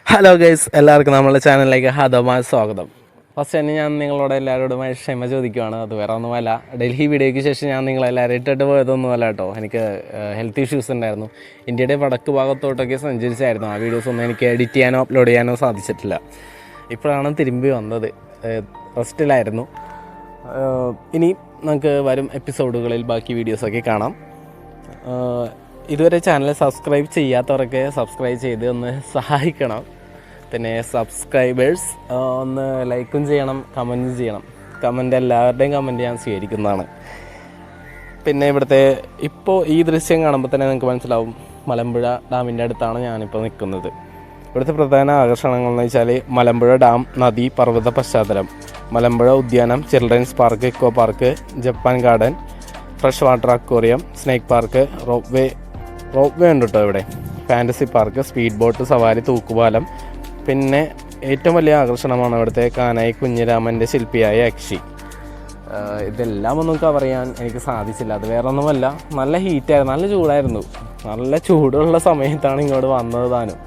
Hello guys, എല്ലാവർക്കും നമ്മുടെ ചാനലിലേക്ക് ഹദമായ സ്വാഗതം. ഫസ്റ്റ് തന്നെ ഞാൻ നിങ്ങളോട് എല്ലാവരോടുമായി ക്ഷമ ചോദിക്കുകയാണ്. അത് വേറെ ഒന്നുമല്ല, ഡൽഹി വീഡിയോയ്ക്ക് ശേഷം ഞാൻ നിങ്ങളെല്ലാവരും ഇട്ടിട്ട് പോയതൊന്നുമല്ല കേട്ടോ. എനിക്ക് ഹെൽത്ത് ഇഷ്യൂസ് ഉണ്ടായിരുന്നു. ഇന്ത്യയുടെ വടക്ക് ഭാഗത്തോട്ടൊക്കെ സഞ്ചരിച്ചായിരുന്നു. ആ വീഡിയോസ് ഒന്നും എനിക്ക് എഡിറ്റ് ചെയ്യാനോ അപ്ലോഡ് ചെയ്യാനോ സാധിച്ചിട്ടില്ല. ഇപ്പോഴാണ് തിരുമ്പി വന്നത്. റെസ്റ്റിലായിരുന്നു. ഇനി നമുക്ക് വരും എപ്പിസോഡുകളിൽ ബാക്കി വീഡിയോസൊക്കെ കാണാം. ഇതുവരെ ചാനൽ സബ്സ്ക്രൈബ് ചെയ്യാത്തവരൊക്കെ സബ്സ്ക്രൈബ് ചെയ്ത് ഒന്ന് സഹായിക്കണം. പിന്നെ സബ്സ്ക്രൈബേഴ്സ് ഒന്ന് ലൈക്കും ചെയ്യണം, കമൻറ്റും ചെയ്യണം. കമൻറ്റ് എല്ലാവരുടെയും കമൻറ്റ് ഞാൻ സ്വീകരിക്കുന്നതാണ്. പിന്നെ ഇവിടുത്തെ ഇപ്പോൾ ഈ ദൃശ്യം കാണുമ്പോൾ തന്നെ നിങ്ങൾക്ക് മനസ്സിലാവും, മലമ്പുഴ ഡാമിൻ്റെ അടുത്താണ് ഞാനിപ്പോൾ നിൽക്കുന്നത്. ഇവിടുത്തെ പ്രധാന ആകർഷണങ്ങളെന്ന് വെച്ചാൽ മലമ്പുഴ ഡാം, നദി, പർവ്വത പശ്ചാത്തലം, മലമ്പുഴ ഉദ്യാനം, children's park, eco park, Japan garden, fresh water aquarium, snake park, rope way ഉണ്ട് കേട്ടോ ഇവിടെ, ഫാൻറ്റസി പാർക്ക്, സ്പീഡ് ബോട്ട് സവാരി, തൂക്കുപാലം. പിന്നെ ഏറ്റവും വലിയ ആകർഷണമാണ് ഇവിടുത്തെ കാനായി കുഞ്ഞിരാമൻ്റെ ശില്പിയായ യക്ഷി. ഇതെല്ലാം ഒന്നും കവർ ചെയ്യാൻ എനിക്ക് സാധിച്ചില്ല. അത് വേറെ ഒന്നുമല്ല, നല്ല ഹീറ്റായിരുന്നു, നല്ല ചൂടായിരുന്നു. നല്ല ചൂടുള്ള സമയത്താണ് ഇങ്ങോട്ട് വന്നത് താനും.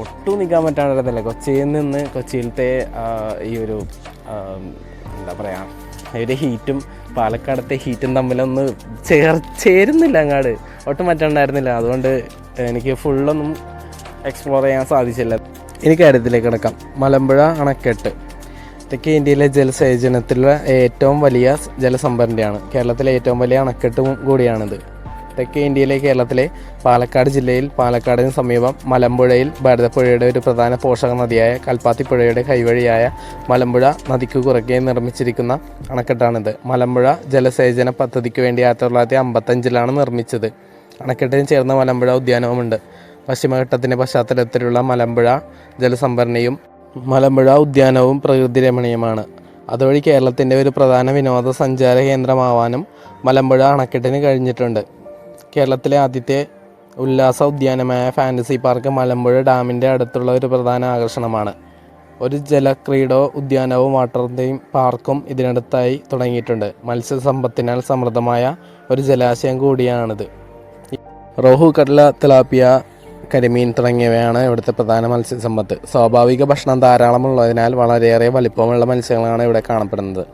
ഒട്ടും നിൽക്കാൻ പറ്റാണ്ടിരുന്നില്ല. കൊച്ചിയിൽ നിന്ന് കൊച്ചിയിലത്തെ ഈ ഒരു എന്താ പറയുക, ഒരു ഹീറ്റും പാലക്കാടത്തെ ഹീറ്റും തമ്മിലൊന്ന് ചേരുന്നില്ല. അങ്ങാട് ഒട്ടും പറ്റാണ്ടായിരുന്നില്ല. അതുകൊണ്ട് എനിക്ക് ഫുള്ളൊന്നും എക്സ്പ്ലോർ ചെയ്യാൻ സാധിച്ചില്ല. ഇനി കാര്യത്തിലേക്ക് കിടക്കാം. മലമ്പുഴ അണക്കെട്ട് തെക്കേ ഇന്ത്യയിലെ ജലസേചനത്തിലുള്ള ഏറ്റവും വലിയ ജലസംഭരണിയാണ്. കേരളത്തിലെ ഏറ്റവും വലിയ അണക്കെട്ടും കൂടിയാണിത്. തെക്കേ ഇന്ത്യയിലെ കേരളത്തിലെ പാലക്കാട് ജില്ലയിൽ പാലക്കാടിന് സമീപം മലമ്പുഴയിൽ ഭാരതപ്പുഴയുടെ ഒരു പ്രധാന പോഷക നദിയായ കൽപ്പാത്തിപ്പുഴയുടെ കൈവഴിയായ മലമ്പുഴ നദിക്ക് കുറുകെ നിർമ്മിച്ചിരിക്കുന്ന അണക്കെട്ടാണിത്. മലമ്പുഴ ജലസേചന പദ്ധതിക്ക് വേണ്ടി 1955 നിർമ്മിച്ചത്. അണക്കെട്ടിന് ചേർന്ന മലമ്പുഴ ഉദ്യാനവുമുണ്ട്. പശ്ചിമഘട്ടത്തിൻ്റെ പശ്ചാത്തലത്തിലുള്ള മലമ്പുഴ ജലസംഭരണിയും മലമ്പുഴ ഉദ്യാനവും പ്രകൃതി രമണീയമാണ്. അതുവഴി കേരളത്തിൻ്റെ ഒരു പ്രധാന വിനോദസഞ്ചാര കേന്ദ്രമാവാനും മലമ്പുഴ അണക്കെട്ടിന് കഴിഞ്ഞിട്ടുണ്ട്. കേരളത്തിലെ ആദ്യത്തെ ഉല്ലാസ ഉദ്യാനമായ ഫാൻറ്റസി പാർക്ക് മലമ്പുഴ ഡാമിൻ്റെ അടുത്തുള്ള ഒരു പ്രധാന ആകർഷണമാണ്. ഒരു ജലക്രീഡോ ഉദ്യാനവും വാട്ടർ തീം പാർക്കും ഇതിനടുത്തായി തുടങ്ങിയിട്ടുണ്ട്. മത്സ്യസമ്പത്തിനാൽ സമൃദ്ധമായ ഒരു ജലാശയം കൂടിയാണിത്. റോഹു, കട്ല, തിലാപ്പിയ, കരിമീൻ തുടങ്ങിയവയാണ് ഇവിടുത്തെ പ്രധാന മത്സ്യസമ്പത്ത്. സ്വാഭാവിക ഭക്ഷണം ധാരാളമുള്ളതിനാൽ വളരെയേറെ വലിപ്പമുള്ള മത്സ്യങ്ങളാണ് ഇവിടെ കാണപ്പെടുന്നത്.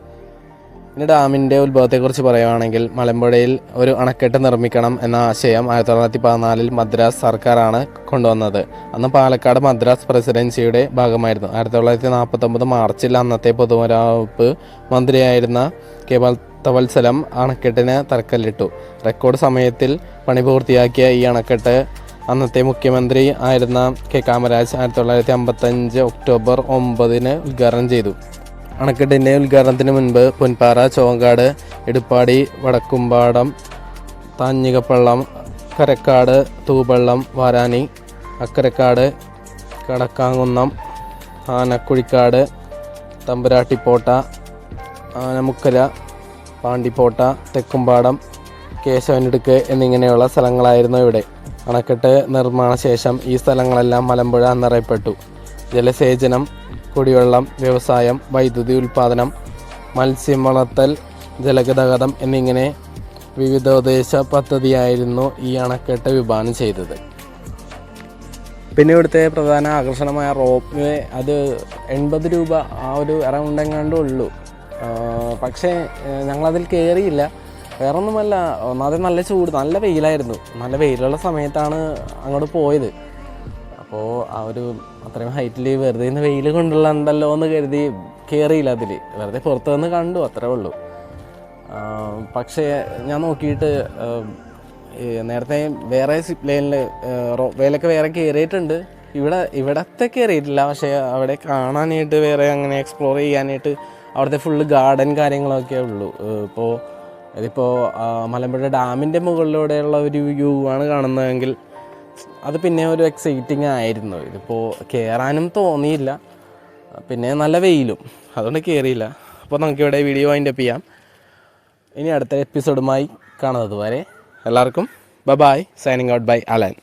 പിന്നെ ഡാമിൻ്റെ ഉത്ഭവത്തെക്കുറിച്ച് പറയുകയാണെങ്കിൽ, മലമ്പുഴയിൽ ഒരു അണക്കെട്ട് നിർമ്മിക്കണം എന്ന ആശയം 1914 മദ്രാസ് സർക്കാരാണ് കൊണ്ടുവന്നത്. അന്ന് പാലക്കാട് മദ്രാസ് പ്രസിഡൻസിയുടെ ഭാഗമായിരുന്നു. 1949 മാർച്ചിൽ അന്നത്തെ പൊതുമരാവകുപ്പ് മന്ത്രിയായിരുന്ന കേവൽത്തവത്സലം അണക്കെട്ടിന് തറക്കല്ലിട്ടു. റെക്കോർഡ് സമയത്തിൽ പണി പൂർത്തിയാക്കിയ ഈ അണക്കെട്ട് അന്നത്തെ മുഖ്യമന്ത്രി ആയിരുന്ന കെ കാമരാജ് 1955 ഒക്ടോബർ 9 ഉദ്ഘാടനം ചെയ്തു. അണക്കെട്ടിൻ്റെ ഉദ്ഘാടനത്തിന് മുൻപ് പൊൻപാറ, ചോങ്കാട്, ഇടുപ്പാടി, വടക്കുംപാടം, താഞ്ഞികപ്പള്ളം, കരക്കാട്, തൂപള്ളം, വാരാനി, അക്കരക്കാട്, കടക്കാങ്കുന്നം, ആനക്കുഴിക്കാട്, തമ്പുരാട്ടിപ്പോട്ട, ആനമുക്കര, പാണ്ടിപ്പോട്ട, തെക്കുംപാടം, കേശവനിടുക്ക് എന്നിങ്ങനെയുള്ള സ്ഥലങ്ങളായിരുന്നു ഇവിടെ. അണക്കെട്ട് നിർമ്മാണ ശേഷം ഈ സ്ഥലങ്ങളെല്ലാം മലമ്പുഴ എന്നറിയപ്പെട്ടു. ജലസേചനം, കുടിവെള്ളം, വ്യവസായം, വൈദ്യുതി ഉൽപ്പാദനം, മത്സ്യം വളർത്തൽ, ജലഗതാഗതം എന്നിങ്ങനെ വിവിധോദ്ദേശ പദ്ധതിയായിരുന്നു ഈ അണക്കെട്ട് വിഭാവനം ചെയ്തത്. പിന്നെ ഇവിടുത്തെ പ്രധാന ആകർഷണമായ റോപ്പ് വേ, അത് 80 രൂപ ആ ഒരു അറൗണ്ട് എങ്ങാണ്ടും ഉള്ളൂ. പക്ഷേ ഞങ്ങളതിൽ കയറിയില്ല. വേറൊന്നുമല്ല, ഒന്നാമത് നല്ല ചൂട്, നല്ല വെയിലായിരുന്നു. നല്ല വെയിലുള്ള സമയത്താണ് അങ്ങോട്ട് പോയത്. അപ്പോൾ ആ ഒരു അത്രയും ഹൈറ്റിൽ വെറുതെ ഇന്ന് വെയിൽ കൊണ്ടുള്ളണ്ടല്ലോ എന്ന് കരുതി കയറിയില്ല അതിൽ. വെറുതെ പുറത്ത് നിന്ന് കണ്ടു, അത്രേ ഉള്ളൂ. പക്ഷേ ഞാൻ നോക്കിയിട്ട് നേരത്തെ വേറെ സിപ്പ് ലൈനിൽ വേലൊക്കെ വേറെ കയറിയിട്ടുണ്ട്. ഇവിടത്തെ കയറിയിട്ടില്ല. പക്ഷേ അവിടെ കാണാനായിട്ട് വേറെ അങ്ങനെ എക്സ്പ്ലോർ ചെയ്യാനായിട്ട് അവിടുത്തെ ഫുള്ള് ഗാർഡൻ കാര്യങ്ങളൊക്കെ ഉള്ളൂ. ഇതിപ്പോൾ മലമ്പുഴ ഡാമിൻ്റെ മുകളിലൂടെയുള്ള ഒരു വ്യൂ ആണ് കാണുന്നതെങ്കിൽ അത് പിന്നെ ഒരു എക്സൈറ്റിംഗ് ആയിരുന്നു. ഇതിപ്പോൾ കയറാനും തോന്നിയില്ല, പിന്നെ നല്ല വെയിലും, അതുകൊണ്ട് കയറിയില്ല. അപ്പോൾ നമുക്കിവിടെ വീഡിയോ വൈൻഡപ്പ് ചെയ്യാം. ഇനി അടുത്ത എപ്പിസോഡുമായി കാണുന്നത് വരെ എല്ലാവർക്കും bye. Signing out by Allen.